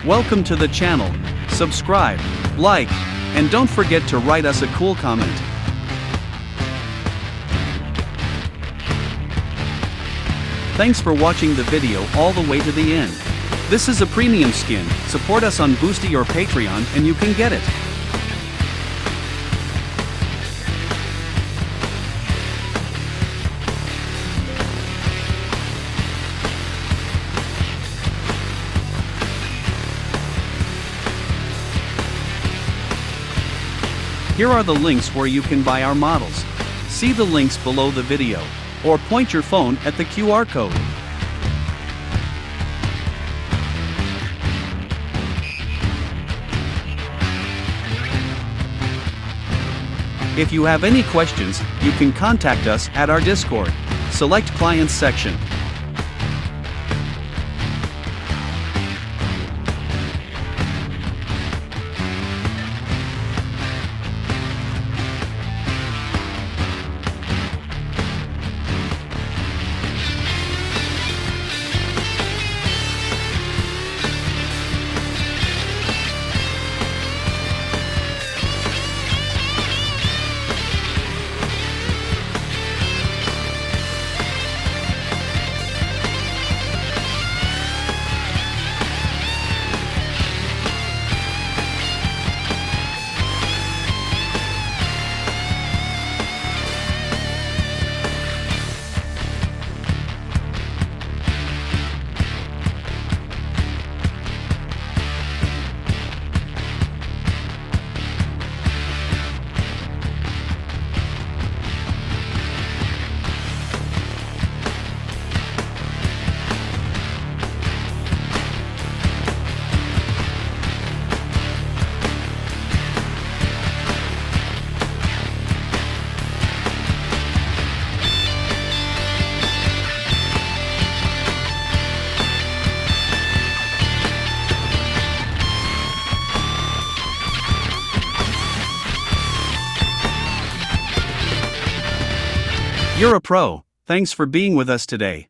Welcome to the channel. Subscribe, like, and don't forget to write us a cool comment. Thanks for watching the video all the way to the end. This is a premium skin. Support us on Boosty or Patreon and you can get it. Here are the links where you can buy our models. See the links below the video, or point your phone at the QR code. If you have any questions, you can contact us at our Discord. Select Clients section. You're a pro. Thanks for being with us today.